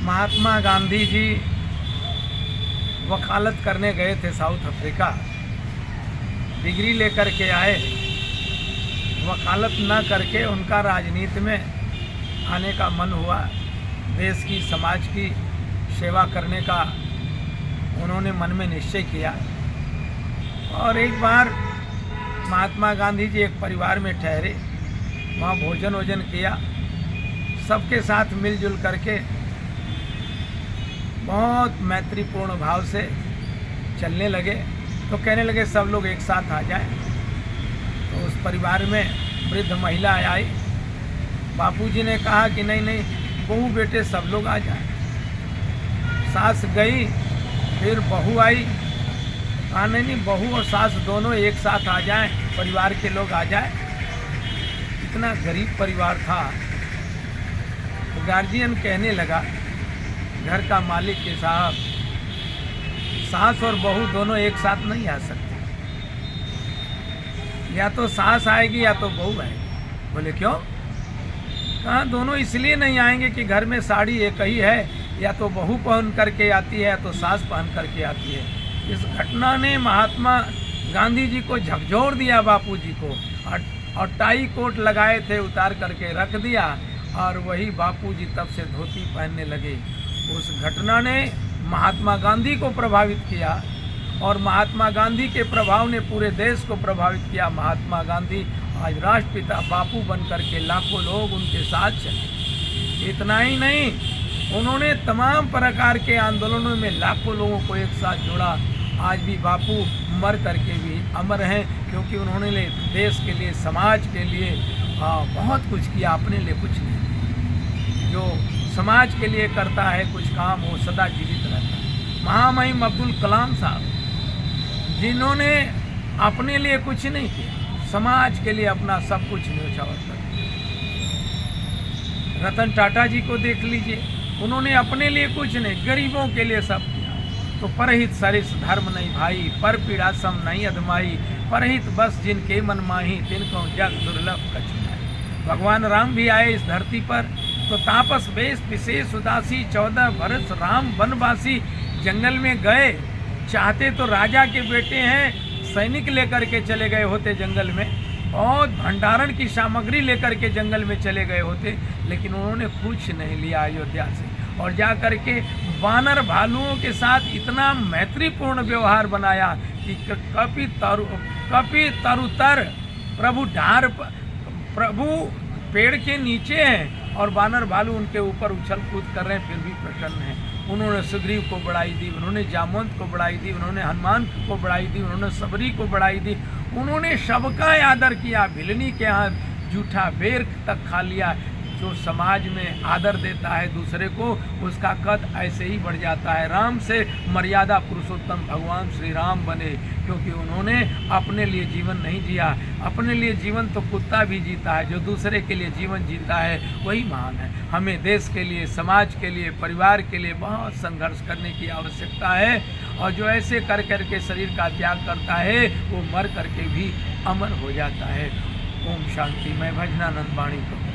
महात्मा गांधी जी वकालत करने गए थे साउथ अफ्रीका। डिग्री लेकर के आए, वकालत न करके उनका राजनीति में आने का मन हुआ। देश की, समाज की सेवा करने का उन्होंने मन में निश्चय किया। और एक बार महात्मा गांधी जी एक परिवार में ठहरे, वहाँ भोजन वोजन किया, सबके साथ मिलजुल करके बहुत मैत्रीपूर्ण भाव से चलने लगे। तो कहने लगे सब लोग एक साथ आ जाएं। तो उस परिवार में वृद्ध महिला आई। बापूजी ने कहा कि नहीं नहीं, बहू बेटे सब लोग आ जाएं। सास गई, फिर बहू आई। कहा नहीं नहीं, बहू और सास दोनों एक साथ आ जाएं, परिवार के लोग आ जाएं। इतना गरीब परिवार था। तो गार्जियन कहने लगा, घर का मालिक के साहब, सास और बहू दोनों एक साथ नहीं आ सकते, या तो सास आएगी या तो बहू आएगी। बोले क्यों? कहाँ दोनों इसलिए नहीं आएंगे कि घर में साड़ी एक ही है, या तो बहू पहन करके आती है या तो सास पहन करके आती है। इस घटना ने महात्मा गांधी जी को झकझोर दिया, बापूजी को, और टाई कोट लगाए थे उतार करके रख दिया, और वही बापूजी तब से धोती पहनने लगे। उस घटना ने महात्मा गांधी को प्रभावित किया, और महात्मा गांधी के प्रभाव ने पूरे देश को प्रभावित किया। महात्मा गांधी आज राष्ट्रपिता बापू बन करके लाखों लोग उनके साथ चले। इतना ही नहीं, उन्होंने तमाम प्रकार के आंदोलनों में लाखों लोगों को एक साथ जोड़ा। आज भी बापू मर करके भी अमर हैं, क्योंकि उन्होंने देश के लिए, समाज के लिए बहुत कुछ किया, अपने लिए कुछ नहीं। जो समाज के लिए करता है कुछ काम, वो सदा जीवित रहता है। महामहिम अब्दुल कलाम साहब, जिन्होंने अपने लिए कुछ नहीं किया, समाज के लिए अपना सब कुछ न्यौछावर कर दिया। रतन टाटा जी को देख लीजिए, उन्होंने अपने लिए कुछ नहीं, गरीबों के लिए सब किया। तो परहित सरिस धर्म नहीं भाई, पर पीड़ा सम नहीं अधमाई, परहित बस जिनके मन माही, तिनको जग दुर्लभ कछ नाई। भगवान राम भी आए इस धरती पर, तो तापस वेश विशेष उदासी, 14 वर्ष राम वनवासी। जंगल में गए, चाहते तो राजा के बेटे हैं, सैनिक लेकर के चले गए होते जंगल में, और भंडारण की सामग्री लेकर के जंगल में चले गए होते, लेकिन उन्होंने कुछ नहीं लिया अयोध्या से। और जा करके वानर भालुओं के साथ इतना मैत्रीपूर्ण व्यवहार बनाया कि कपि तरुतर प्रभु पेड़ के नीचे हैं और वानर भालू उनके ऊपर उछल कूद कर रहे हैं, फिर भी प्रसन्न हैं। उन्होंने सुग्रीव को बढ़ाई दी, उन्होंने जामवंत को बढ़ाई दी, उन्होंने हनुमान को बढ़ाई दी, उन्होंने सबरी को बढ़ाई दी, उन्होंने सबका आदर किया। भिलनी के यहाँ जूठा बेर तक खा लिया। जो समाज में आदर देता है दूसरे को, उसका कद ऐसे ही बढ़ जाता है। राम से मर्यादा पुरुषोत्तम भगवान श्री राम बने, क्योंकि उन्होंने अपने लिए जीवन नहीं जिया। अपने लिए जीवन तो कुत्ता भी जीता है, जो दूसरे के लिए जीवन जीता है वही महान है। हमें देश के लिए, समाज के लिए, परिवार के लिए बहुत संघर्ष करने की आवश्यकता है, और जो ऐसे कर करके शरीर का त्याग करता है वो मर करके भी अमर हो जाता है। ओम शांति। मैं भजनानंद वाणी को